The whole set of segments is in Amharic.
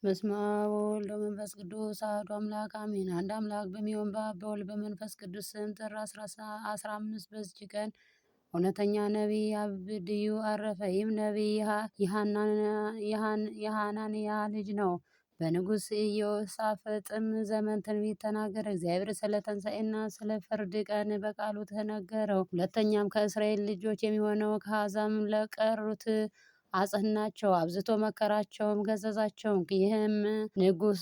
በስመ አብ ወወልድ ወመንፈስ ቅዱስ አሐዱ አምላክ አሜን። አንድ አምላክ በሚሆን በአብ በወልድ በመንፈስ ቅዱስ ስም ጥር 15 በዚች ቀን እውነተኛ ነቢይ አብድዩ አረፈ። ይህም ነቢይ የሐናንያ ልጅ ነው። በንጉሥ ኢዮሳፍጥም ዘመን ትንቢት ተናገረ። እግዚአብሔር ስለ ትንሣኤና ስለ ፍርድ ቀን በቃሉ ተነገረው። ሁለተኛም ከእስራኤል ልጆች የሚሆነው ከአሕዛብ ለቀሩት አጸናቸው፣ አብዝቶ መከራቸውም ገሰጻቸው። ይህም ንጉሥ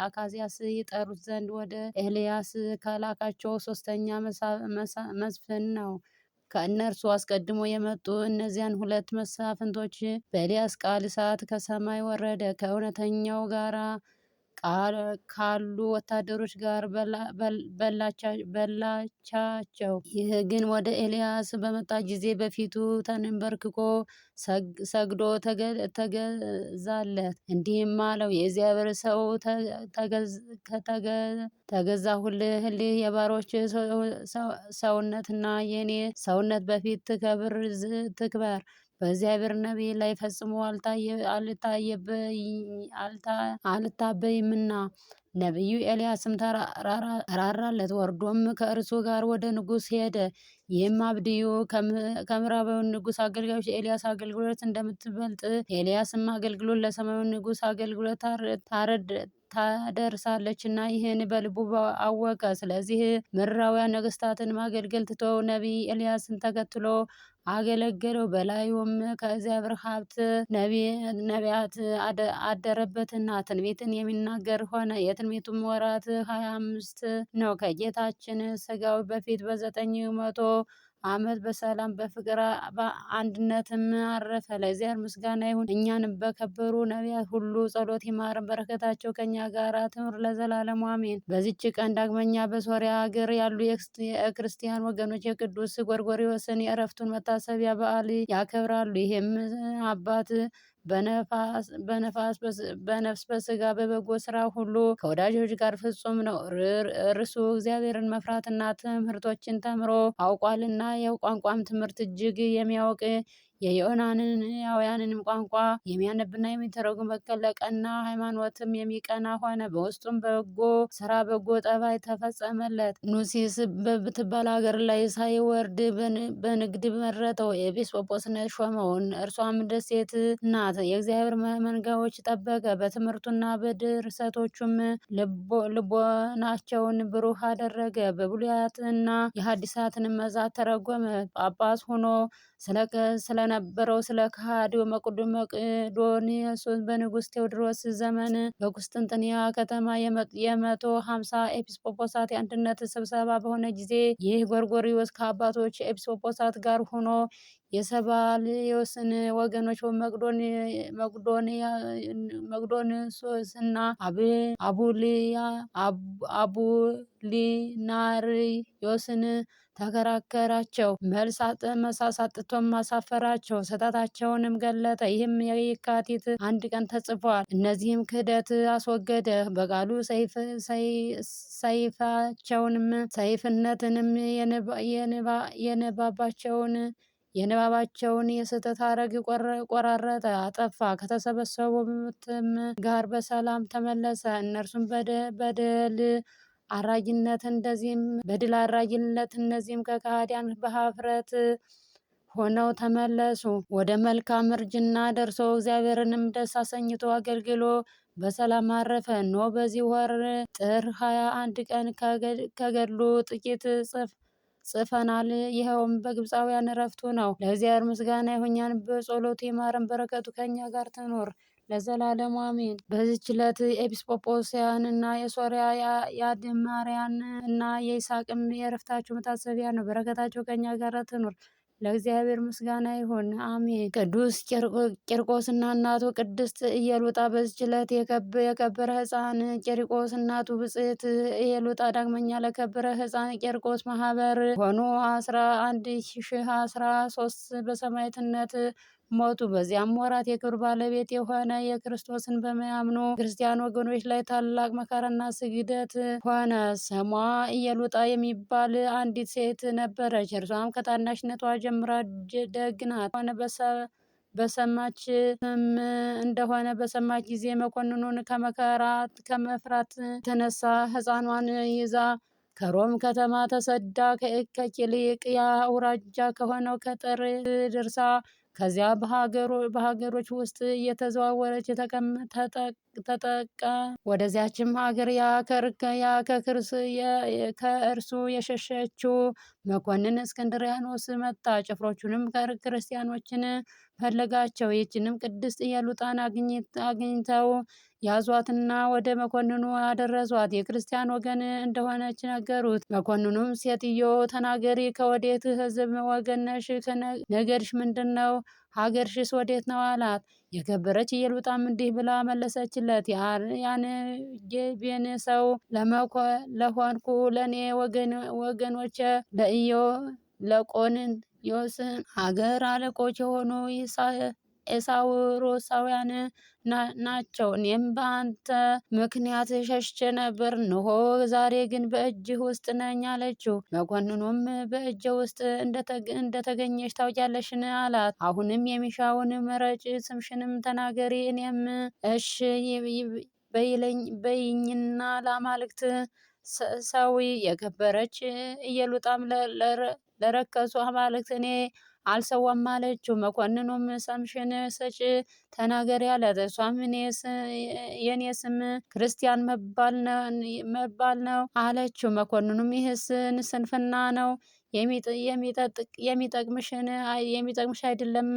አካዝያስ ይጠሩት ዘንድ ወደ ኤልያስ ከላካቸው ሶስተኛ መስፍን ነው። ከእነርሱ አስቀድሞ የመጡ እነዚያን ሁለት መሳፍንቶች በኤልያስ ቃል እሳት ከሰማይ ወረደ፣ ከእውነተኛው ጋራ ካሉ ወታደሮች ጋር በላቻቸው። ይህ ግን ወደ ኤልያስ በመጣ ጊዜ በፊቱ ተንበርክኮ ሰግዶ ተገዛለት። እንዲህም አለው፣ የእግዚአብሔር ሰው ተገዛሁልህ። የባሮች ሰውነትና የኔ ሰውነት በፊት ትክበር። በእግዚአብሔር ነቢይ ላይ ፈጽሞ አልታበይምና። ነቢዩ ኤልያስም ራራለት፣ ወርዶም ከእርሱ ጋር ወደ ንጉሥ ሄደ። ይህም አብድዩ ከምዕራባዊ ንጉሥ አገልጋዮች ኤልያስ አገልግሎት እንደምትበልጥ ኤልያስም አገልግሎት ለሰማያዊ ንጉሥ አገልግሎት ታደርሳለችና ይህን በልቡ አወቀ። ስለዚህ ምድራውያን ነገሥታትን ማገልገል ትቶ ነቢይ ኤልያስን ተከትሎ አገለገለው። በላዩም ከእግዚአብሔር ሀብት ነቢያት አደረበትና ትንቢትን የሚናገር ሆነ። የትንቢቱም ወራት 25 ነው። ከጌታችን ሥጋው በፊት በ900 ዓመት በሰላም በፍቅር በአንድነትም አረፈ። ለእግዚአብሔር ምስጋና ይሁን፣ እኛንም በከበሩ ነቢያት ሁሉ ጸሎት ይማረን፣ በረከታቸው ከኛ ጋር ትኑር ለዘላለሙ አሜን። በዚች ቀን ዳግመኛ በሶርያ ሀገር ያሉ የክርስቲያን ወገኖች የቅዱስ ጎርጎርዮስን የእረፍቱን መታሰቢያ በዓል ያከብራሉ። ይህም አባት በነፍስ በስጋ በበጎ ስራ ሁሉ ከወዳጆች ጋር ፍጹም ነው። እርሱ እግዚአብሔርን መፍራትና ትምህርቶችን ተምሮ አውቋልና የቋንቋም ትምህርት እጅግ የሚያውቅ የዮናንያውያንንም ቋንቋ የሚያነብና የሚተረጉም ለቀና ሃይማኖትም የሚቀና ሆነ። በውስጡም በጎ ስራ በጎ ጠባይ ተፈጸመለት። ኑሲስ በምትባል ሀገር ላይ ሳይወርድ በንግድ መረጠው፣ ኤጲስቆጶስነት ሾመው። እርሷም ደሴት ናት። የእግዚአብሔር መንጋዎች ጠበቀ። በትምህርቱና በድርሰቶቹም ልቦናቸውን ብሩህ አደረገ። በብሉያትና የሐዲሳትን መዛት ተረጎመ። ጳጳስ ሆኖ ስለነበረው ስለ ከሃዲው መቅዶንዮስ በንጉሥ ቴዎድሮስ ዘመን በቁስጥንጥንያ ከተማ የ150 ኤጲስቆጶሳት የአንድነት ስብሰባ በሆነ ጊዜ ይህ ጎርጎርዮስ ከአባቶች ኤጲስቆጶሳት ጋር ሆኖ የሰባልዮስን ወገኖች መቅዶንዮስና አቡሊናርዮስን ተከራከራቸው። መልስ አሳጥቶም አሳፈራቸው፣ ስህተታቸውንም ገለጠ። ይህም የካቲት 1 ቀን ተጽፏል። እነዚህም ክህደት አስወገደ። በቃሉ ሰይፍነትንም የንባባቸውን የስህተት ሐረግ ቆራረጠ፣ አጠፋ። ከተሰበሰቡትም ጋር በሰላም ተመለሰ። እነርሱም በድል አድራጊነት እነዚህም ከከሃዲያን በኀፍረት ሆነው ተመለሱ። ወደ መልካም እርጅና ደርሶ እግዚአብሔርንም ደስ አሰኝቶ አገልግሎ በሰላም አረፈ። እነሆ በዚህ ወር ጥር 21 ቀን ከገድሉ ጥቂት ጽፈናል። ይኸውም በግብፃውያን እረፍቱ ነው። ለእግዚአብሔር ምስጋና ይሁን፣ እኛንም በጸሎቱ ይማረን፣ በረከቱ ከእኛ ጋር ትኖር ለዘላለሙ አሜን። በዚህች ዕለት ኤጲስቆጶሳውያንና የሶርያ የአድማርያን እና የይስሐቅም የዕረፍታቸው መታሰቢያ ነው። በረከታቸው ከእኛ ጋር ትኑር ለእግዚአብሔር ምስጋና ይሁን አሜን። ቅዱስ ቂርቆስና እናቱ ቅድስት ኢየሉጣ። በዚህች ዕለት የከበረ ሕፃን ቂርቆስ እናቱ ብጽዕት ኢየሉጣ ዳግመኛ ለከበረ ሕፃን ቂርቆስ ማህበር ሆኑ 1113 በሰማዕትነት ሞቱ። በዚያም ወራት የክብር ባለቤት የሆነ የክርስቶስን በሚያምኑ ክርስቲያን ወገኖች ላይ ታላቅ መከራና ስግደት ሆነ። ስሟ ኢየሉጣ የሚባል አንዲት ሴት ነበረች። እርሷም ከታናሽነቷ ጀምራ ደግ ናት ሆነ በሰማችም እንደሆነ በሰማች ጊዜ መኮንኑን ከመፍራት የተነሳ ሕፃኗን ይዛ ከሮም ከተማ ተሰዳ ከቂልቅያ አውራጃ ከሆነው ከጥር ድርሳ ከዚያ በሀገሮች ውስጥ እየተዘዋወረች ተጠቃ። ወደዚያችም ሀገር ከእርሱ የሸሸችው መኮንን እስክንድሪያኖስ መጣ። ጭፍሮቹንም ክርስቲያኖችን ፈለጋቸው። ይህችንም ቅድስት ኢየሉጣን አግኝተው ያዟትና ወደ መኮንኑ አደረሷት። የክርስቲያን ወገን እንደሆነች ነገሩት። መኮንኑም ሴትዮ ተናገሪ፣ ከወዴት ሕዝብ ወገን ነሽ? ነገርሽ ምንድን ነው? ሀገርሽስ ወዴት ነው አላት። የከበረች ኢየሉጣም እንዲህ ብላ መለሰችለት። ያን ጌቤን ሰው ለሆንኩ ለእኔ ወገኖቼ ለቆንዮስ ሀገር አለቆች የሆኑ ኤሳውሮሳውያን ናቸው። እኔም በአንተ ምክንያት ሸሽቼ ነበር፣ እንሆ ዛሬ ግን በእጅህ ውስጥ ነኝ አለችው። መኮንኑም በእጄ ውስጥ እንደተገኘች ታውቂያለሽን አላት። አሁንም የሚሻውን ምረጭ፣ ስምሽንም ተናገሪ፣ እኔም እሺ በይኝና ለአማልክት ሰዊ። የከበረች ኢየሉጣም ለረከሱ አማልክት እኔ አልሰዋም አለችው። መኮንኑም ስምሽን ስጭ ተናገሪ አላት። እሷም የኔ ስም ክርስቲያን መባል ነው አለችው። መኮንኑም ይህስ ስንፍና ነው፣ የሚጠቅምሽ አይደለም፣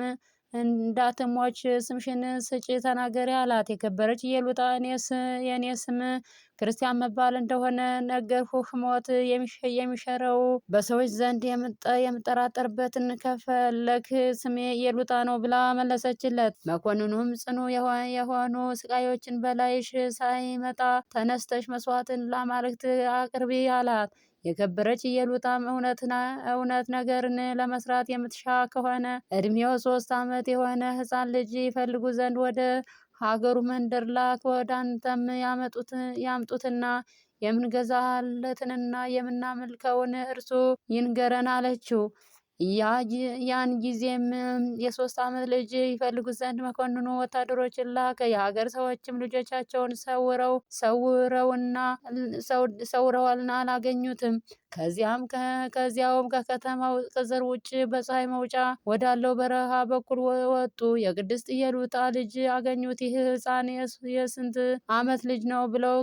እንዳትሞች ስምሽን ስጪ ተናገሪ አላት። የከበረች ኢየሉጣ የኔ ስም ክርስቲያን መባል እንደሆነ ነገርሁህ። ሞት የሚሸረው በሰዎች ዘንድ የምጠራጠርበትን ከፈለክ ስሜ ኢየሉጣ ነው ብላ መለሰችለት። መኮንኑም ጽኑ የሆኑ ስቃዮችን በላይሽ ሳይመጣ ተነስተሽ መስዋዕትን ለአማልክት አቅርቢ አላት። የከበረች ኢየሉጣም እውነት ነገርን ለመስራት የምትሻ ከሆነ እድሜው 3 ዓመት የሆነ ሕፃን ልጅ ይፈልጉ ዘንድ ወደ ሀገሩ መንደር ላክ። ወደ አንተም ያምጡትና የምንገዛለትንና የምናመልከውን እርሱ ይንገረን አለችው። ያን ጊዜም የ3 ዓመት ልጅ ይፈልጉት ዘንድ መኮንኑ ወታደሮችን ላከ። የሀገር ሰዎችም ልጆቻቸውን ሰውረዋልና አላገኙትም። ከዚያውም ከከተማው ቅጽር ውጭ በፀሐይ መውጫ ወዳለው በረሃ በኩል ወጡ። የቅድስት ኢየሉጣ ልጅ አገኙት። ይህ ሕፃን የስንት ዓመት ልጅ ነው ብለው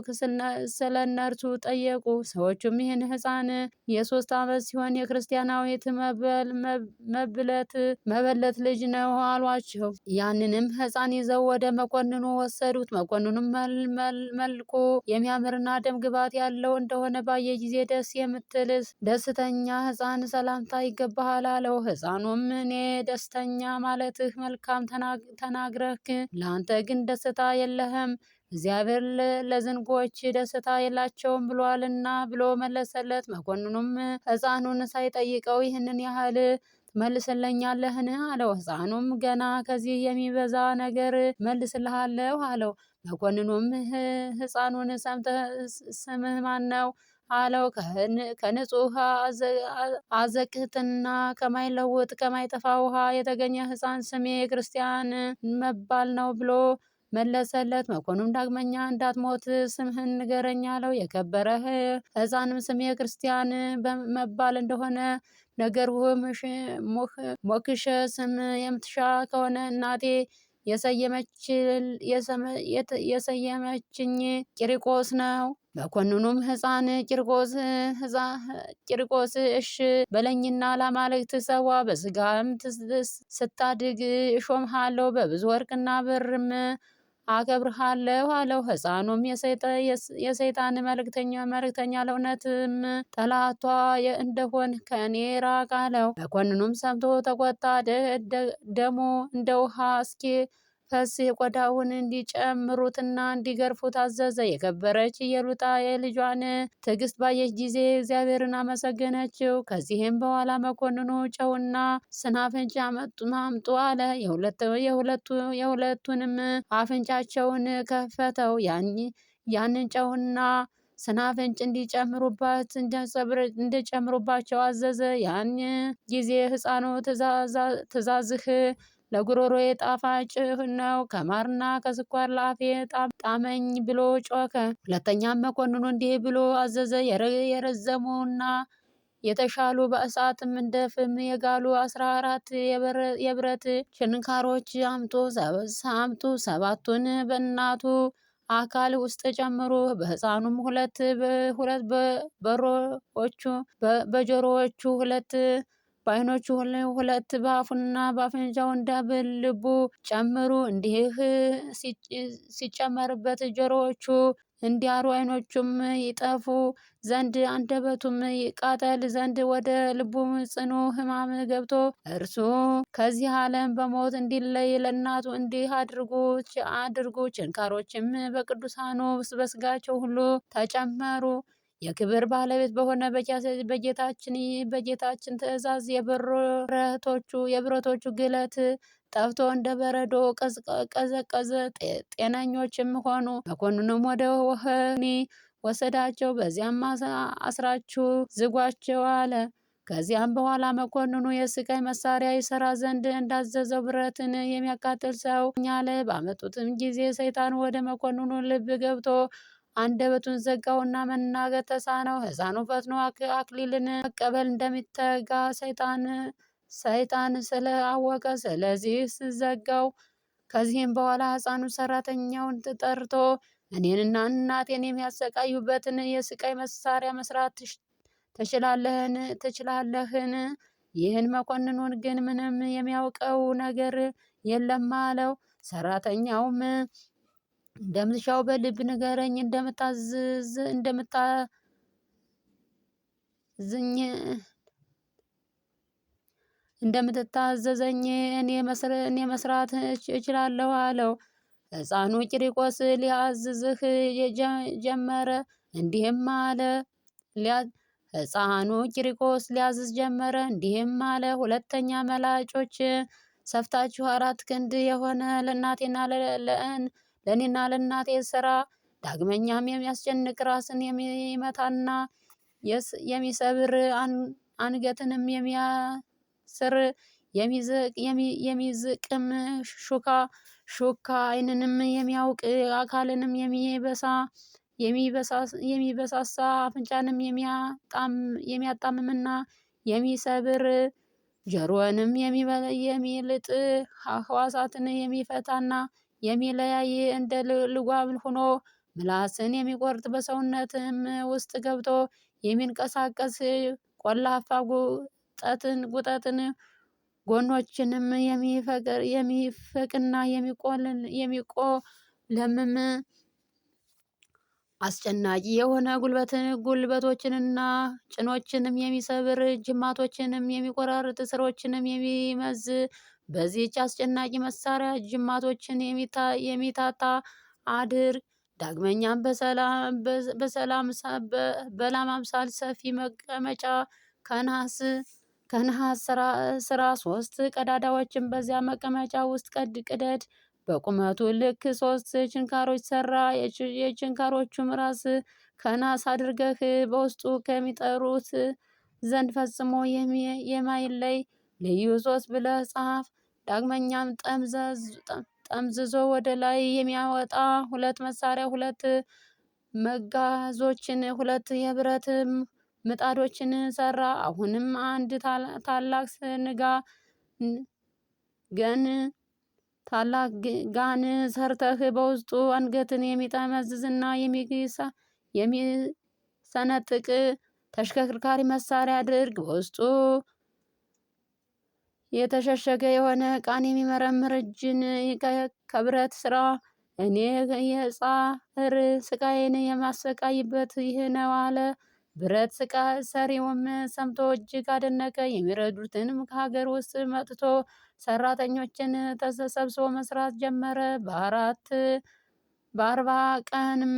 ስለ እነርሱ ጠየቁ። ሰዎቹም ይህን ሕፃን የ3 ዓመት ሲሆን የክርስቲያናዊት መበለት ልጅ ነው አሏቸው። ያንንም ሕፃን ይዘው ወደ መኮንኑ ወሰዱት። መኮንኑም መልኩ የሚያምርና ደም ግባት ያለው እንደሆነ ባየ ጊዜ ደስ የምትል ደስተኛ ሕፃን ሰላምታ ይገባሃል አለው። ሕፃኑም እኔ ደስተኛ ማለትህ መልካም ተናግረህ፣ ለአንተ ግን ደስታ የለህም፣ እግዚአብሔር ለዝንጎች ደስታ የላቸውም ብሏልና ብሎ መለሰለት። መኮንኑም ሕፃኑን ሳይጠይቀው ይህንን ያህል ትመልስልኛለህን አለው። ሕፃኑም ገና ከዚህ የሚበዛ ነገር መልስልሃለሁ አለው። መኮንኑም ሕፃኑን ሰምተህ ስምህ ማን ነው አለው። ከንጹህ አዘቅትና ከማይለውጥ ከማይጠፋ ውሃ የተገኘ ሕፃን ስሜ ክርስቲያን መባል ነው ብሎ መለሰለት። መኮንኑም ዳግመኛ እንዳትሞት ስምህን ንገረኝ አለው። የከበረ ሕፃንም ስሜ ክርስቲያን መባል እንደሆነ ነገርሁህ። ሞክሸ ስም የምትሻ ከሆነ እናቴ የሰየመችኝ ቂርቆስ ነው። መኮንኑም ሕፃን ቂርቆስ እሽ በለኝና ለአማልክት ሰዋ፣ በስጋም ስታድግ እሾምሃለሁ፣ በብዙ ወርቅና ብርም አከብርሃለሁ አለው። ሕፃኑም የሰይጣን መልእክተኛ ለእውነትም ጠላቷ እንደሆን ከእኔ ራቅ አለው። መኮንኑም ሰምቶ ተቆጣ። ደሙ እንደ ውሃ ፈስ ቆዳውን እንዲጨምሩትና እንዲገርፉት አዘዘ። የከበረች ኢየሉጣ የልጇን ትዕግስት ባየች ጊዜ እግዚአብሔርን አመሰገነችው። ከዚህም በኋላ መኮንኑ ጨውና ስናፍንጭ አምጡ አለ። የሁለቱንም አፍንጫቸውን ከፈተው። ያንን ጨውና ስናፍንጭ እንዲጨምሩባቸው አዘዘ። ያን ጊዜ ሕፃኑ ትእዛዝህ ለጉሮሮዬ ጣፋጭ ነው፣ ከማርና ከስኳር ለአፌ ጣመኝ ብሎ ጮኸ። ሁለተኛም መኮንኑ እንዲህ ብሎ አዘዘ፣ የረዘሙና የተሻሉ በእሳትም እንደ ፍም የጋሉ 14 የብረት ችንካሮች አምጡ። ሰባቱን በእናቱ አካል ውስጥ ጨምሩ። በሕፃኑም ሁለት በጆሮዎቹ ሁለት፣ በዓይኖቹ ሁለት፣ በአፉና በአፍንጫው እንደ ልቡ ጨምሩ። እንዲህ ሲጨመርበት ጆሮዎቹ እንዲያሩ፣ ዓይኖቹም ይጠፉ ዘንድ አንደበቱም ይቃጠል ዘንድ ወደ ልቡም ጽኑ ሕማም ገብቶ እርሱ ከዚህ ዓለም በሞት እንዲለይ ለእናቱ እንዲህ አድርጉ። ችንካሮችም በቅዱሳኑ በሥጋቸው ሁሉ ተጨመሩ። የክብር ባለቤት በሆነ በጌታችን ትእዛዝ የብረቶቹ ግለት ጠፍቶ እንደ በረዶ ቀዘቀዘ። ጤነኞችም ሆኑ። መኮንኑም ወደ ወህኒ ወሰዳቸው። በዚያም አስራችሁ ዝጓቸው አለ። ከዚያም በኋላ መኮንኑ የስቃይ መሳሪያ ይሰራ ዘንድ እንዳዘዘው ብረትን የሚያቃጥል ሰው አለ። ባመጡትም ጊዜ ሰይጣን ወደ መኮንኑ ልብ ገብቶ አንደበቱን ዘጋውና መናገር ተሳነው። ሕፃኑ ፈጥኖ አክሊልን መቀበል እንደሚተጋ ሰይጣን ስለአወቀ ስለዚህ ዘጋው። ከዚህም በኋላ ሕፃኑ ሰራተኛውን ጠርቶ እኔንና እናቴን የሚያሰቃዩበትን የስቃይ መሳሪያ መስራት ትችላለህን? ይህን መኮንኑን ግን ምንም የሚያውቀው ነገር የለም አለው። ሰራተኛውም እንደምትሻው በልብ ንገረኝ፣ እንደምትታዘዘኝ እኔ መስራት እችላለሁ አለው። ሕፃኑ ቂርቆስ ሊያዝዝህ ጀመረ፣ እንዲህም አለ። ሕፃኑ ቂርቆስ ሊያዝዝ ጀመረ፣ እንዲህም አለ። ሁለተኛ መላጮች ሰፍታችሁ 4 ክንድ የሆነ ለእኔና ለእናቴ ስራ። ዳግመኛም የሚያስጨንቅ ራስን የሚመታና የሚሰብር አንገትንም የሚያስር የሚዝቅም ሹካ ዓይንንም የሚያውቅ አካልንም የሚበሳሳ አፍንጫንም የሚያጣምምና የሚሰብር ጆሮንም የሚልጥ ሕዋሳትን የሚፈታና የሚለያይ እንደ ልጓም ሆኖ ምላስን የሚቆርጥ በሰውነትም ውስጥ ገብቶ የሚንቀሳቀስ ቆላፋ ጉጠትን ጎኖችንም የሚፈቅና የሚቆለምም አስጨናቂ የሆነ ጉልበቶችንና ጭኖችንም የሚሰብር ጅማቶችንም የሚቆራርጥ ስሮችንም የሚመዝ በዚህች አስጨናቂ መሳሪያ ጅማቶችን የሚታታ አድርግ። ዳግመኛም በላም አምሳል ሰፊ መቀመጫ ከነሐስ ስራ 3 ቀዳዳዎችን በዚያ መቀመጫ ውስጥ ቅደድ። በቁመቱ ልክ 3 ችንካሮች ሰራ። የችንካሮቹም ራስ ከናስ አድርገህ በውስጡ ከሚጠሩት ዘንድ ፈጽሞ የማይለይ ልዩ 3 ብለህ ጻፍ። ዳግመኛም ጠምዝዞ ወደ ላይ የሚያወጣ 2 መሳሪያ፣ 2 መጋዞችን፣ 2 የብረት ምጣዶችን ሰራ። አሁንም አንድ ታላቅ ጋን ሰርተህ በውስጡ አንገትን የሚጠመዝዝና የሚሰነጥቅ ተሽከርካሪ መሳሪያ አድርግ። በውስጡ የተሸሸገ የሆነ ዕቃን የሚመረምር እጅን ከብረት ስራ። እኔ የጻዕር ስቃዬን የማሰቃይበት ይህ ነው አለ። ብረት ሰሪውም ሰምቶ እጅግ አደነቀ። የሚረዱትንም ከሀገር ውስጥ መጥቶ ሰራተኞችን ተሰብስቦ መስራት ጀመረ። በ40 ቀንም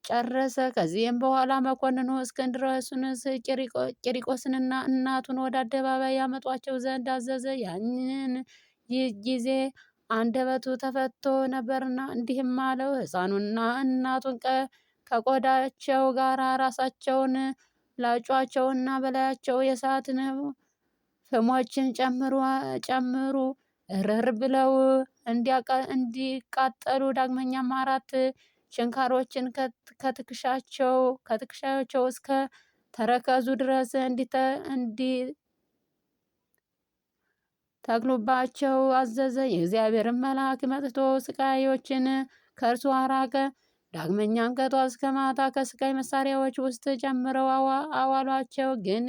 ጨረሰ። ከዚህም በኋላ መኮንኑ እስክንድሮስን ቂርቆስንና እናቱን ወደ አደባባይ ያመጧቸው ዘንድ አዘዘ። ያንን ጊዜ አንደበቱ ተፈቶ ነበርና እንዲህም አለው። ሕፃኑና እናቱን ከቆዳቸው ጋር ራሳቸውን ላጯቸውና በላያቸው የእሳት ፍሞችን ጨምሩ። እርር ብለው እንዲቃጠሉ ዳግመኛም 4 ችንካሮችን ከትከሻቸው እስከ ተረከዙ ድረስ እንዲተክሉባቸው አዘዘ። የእግዚአብሔርን መልአክ መጥቶ ስቃዮችን ከእርሱ አራቀ። ዳግመኛም ከጧት እስከ ማታ ከስቃይ መሳሪያዎች ውስጥ ጨምረው አዋሏቸው፣ ግን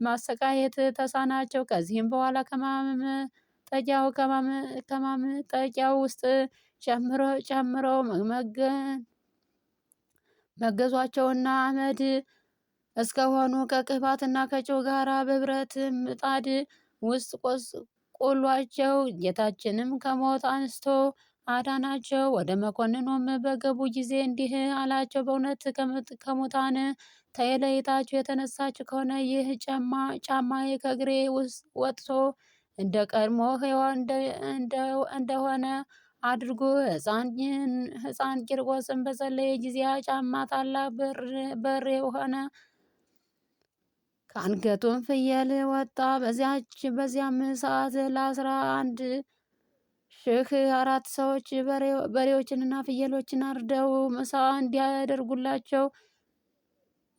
ማሰቃየት ተሳናቸው። ከዚህም በኋላ ከማምጠቂያው ውስጥ ጨምረው መገዟቸውና አመድ እስከሆኑ ከቅባትና ከጨው ጋራ በብረት ምጣድ ውስጥ ቆሏቸው። ጌታችንም ከሞት አንስቶ አዳናቸው። ወደ መኮንኑም በገቡ ጊዜ እንዲህ አላቸው፣ በእውነት ከሙታን ተለይታችሁ የተነሳችሁ ከሆነ ይህ ጫማዬ ከእግሬ ወጥቶ እንደ ቀድሞ ሕያው እንደሆነ አድርጉ። ሕፃን ቂርቆስም በጸለየ ጊዜ ጫማ ታላቅ በር የሆነ ከአንገቱም ፍየል ወጣ። በዚያም ሰዓት ለ11,004 ሰዎች በሬዎችንና ፍየሎችን አርደው ምሳ እንዲያደርጉላቸው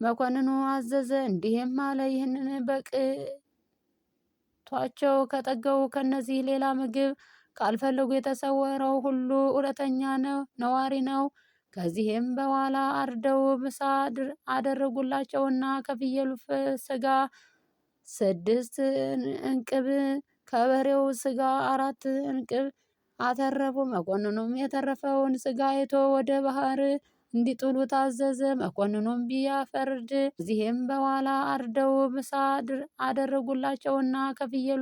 መኮንኑ አዘዘ። እንዲህም አለ፣ ይህንን በቅቷቸው ከጠገቡ ከነዚህ ሌላ ምግብ ካልፈለጉ የተሰወረው ሁሉ እውነተኛ ነዋሪ ነው። ከዚህም በኋላ አርደው ምሳ አደረጉላቸውና ከፍየሉ ስጋ 6 እንቅብ ከበሬው ስጋ 4 እንቅብ አተረፉ። መኮንኑም የተረፈውን ስጋ አይቶ ወደ ባህር እንዲጥሉ ታዘዘ። መኮንኑም ቢያፈርድ ከዚህም በኋላ አርደው ምሳ አደረጉላቸውና ከፍየሉ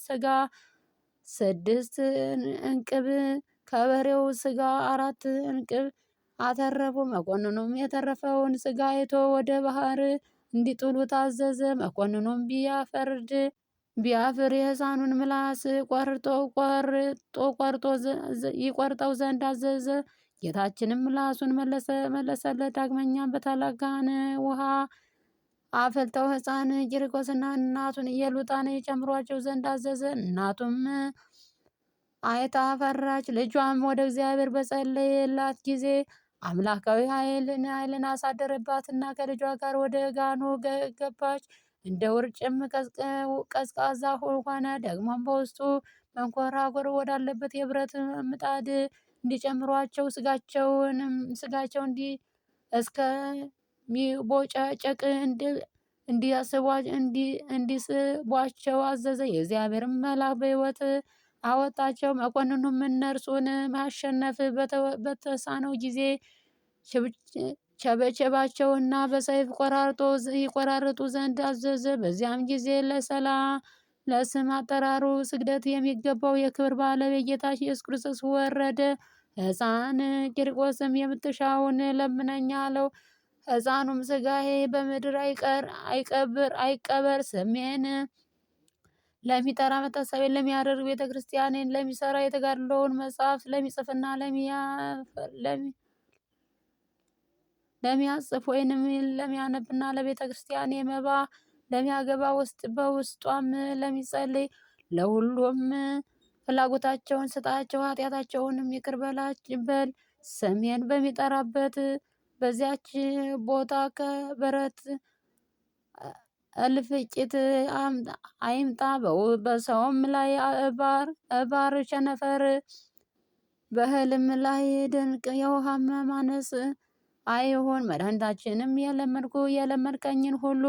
ስጋ 6 እንቅብ ከበሬው ስጋ 4 እንቅብ አተረፉ። መኮንኑም የተረፈውን ስጋ አይቶ ወደ ባህር እንዲጥሉ ታዘዘ። መኮንኑም ቢያፍር የሕፃኑን ምላስ ይቆርጠው ዘንድ አዘዘ። ጌታችንም ምላሱን መለሰለት። ዳግመኛም በታላቅ ጋን ውሃ አፈልተው ሕፃን ቂርቆስና እናቱን ኢየሉጣን የጨምሯቸው ዘንድ አዘዘ። እናቱም አይታ ፈራች። ልጇም ወደ እግዚአብሔር በጸለየላት ጊዜ አምላካዊ ኃይልን አሳደረባትና ከልጇ ጋር ወደ ጋኑ ገባች። እንደ ውርጭም ቀዝቃዛ ሆነ። ደግሞም በውስጡ መንኮራኮር ወዳለበት የብረት ምጣድ እንዲጨምሯቸው ስጋቸው እስከሚቦጫጨቅ እንዲስቧቸው አዘዘ። የእግዚአብሔርን መልአክ በሕይወት አወጣቸው። መኮንኑም እነርሱን ማሸነፍ በተሳነው ጊዜ ቸበቸባቸውና በሰይፍ ይቆራርጡ ዘንድ አዘዘ። በዚያም ጊዜ ለስም አጠራሩ ስግደት የሚገባው የክብር ባለቤት ጌታችን ኢየሱስ ክርስቶስ ወረደ። ሕፃን ቂርቆስም የምትሻውን ለምነኝ አለው። ሕፃኑም ስጋዬ በምድር አይቀበር፣ ስሜን ለሚጠራ መታሰቢያን ለሚያደርግ ቤተ ክርስቲያንን ለሚሰራ የተጋድሎውን መጽሐፍ ለሚጽፍና ለሚያጽፍ ወይንም ለሚያነብና ለቤተ ክርስቲያን የመባ ለሚያገባ በውስጧም ለሚጸልይ ለሁሉም ፍላጎታቸውን ስጣቸው፣ ኃጢአታቸውንም ይቅር በል። ስሜን በሚጠራበት በዚያች ቦታ ከበረት እልፍጭት አይምጣ። በሰውም ላይ እባር ቸነፈር፣ በእህልም ላይ ድንቅ የውሃ ማነስ አይሁን። መድኃኒታችንም የለመንከኝን ሁሉ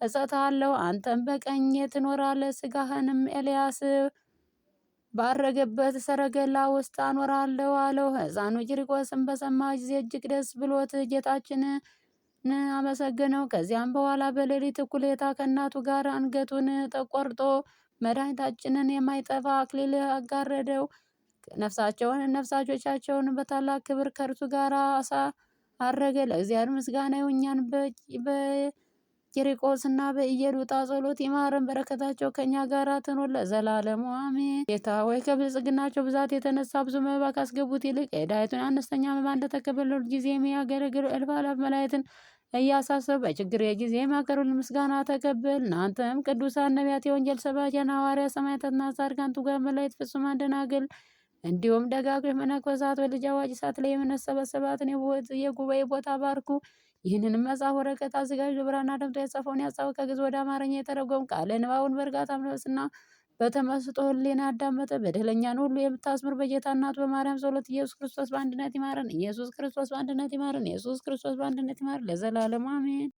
እሰጥሃለሁ፣ አንተም በቀኜ ትኖራለህ። ስጋህንም ኤልያስ ባረገበት ሰረገላ ውስጥ አኖራለሁ አለው። ሕፃኑ ቂርቆስም በሰማ ጊዜ እጅግ ደስ ብሎት ጌታችንን አመሰገነው። ከዚያም በኋላ በሌሊት እኩሌታ ከእናቱ ጋር አንገቱን ተቆርጦ መድኃኒታችንን የማይጠፋ አክሊል አጋረደው። ነፍሳቾቻቸውን በታላቅ ክብር ከእርሱ ጋር አረገ። ለእግዚአብሔር ምስጋና ይሁን። እኛን በቂርቆስና በኢየሉጣ ጸሎት ይማረን፣ በረከታቸው ከእኛ ጋር ትኑር ለዘላለሙ አሜን። ጌታ ሆይ ከብልጽግናቸው ብዛት የተነሳ ብዙ መባ ካስገቡት ይልቅ የድሃይቱን አነስተኛ መባ እንደተቀበሉት ጊዜ የሚያገለግሉ እልፍ አእላፍ መላእክትን እያሳሰብ በችግር ጊዜ የማቀርብልን ምስጋና ተቀበል። እናንተም ቅዱሳን ነቢያት፣ የወንጌል ሰባኪያን ሐዋርያት፣ ሰማዕታትና ጻድቃን፣ ትጉሃን መላእክት፣ ፍጹማን ደናግል እንዲሁም ደጋጎች መነኮሳት በልጅ አዋቂ ላይ የምንሰበሰባትን የጉባኤ ቦታ ባርኩ። ይህንንም መጽሐፍ ወረቀት አዘጋጅቶ ብራና ደምጦ የጻፈውን ያጻፈው ከግዕዝ ወደ አማርኛ የተረጎም ቃለ ንባቡን በእርጋታ መንፈስና በተመስጦ ሕሊና ያዳመጠ በደለኛን ሁሉ የምታስምር በጌታ እናቱ በማርያም ጸሎት ኢየሱስ ክርስቶስ በአንድነት ይማረን። ኢየሱስ ክርስቶስ በአንድነት ይማረን። ኢየሱስ ክርስቶስ በአንድነት ይማረን ለዘላለሙ አሜን።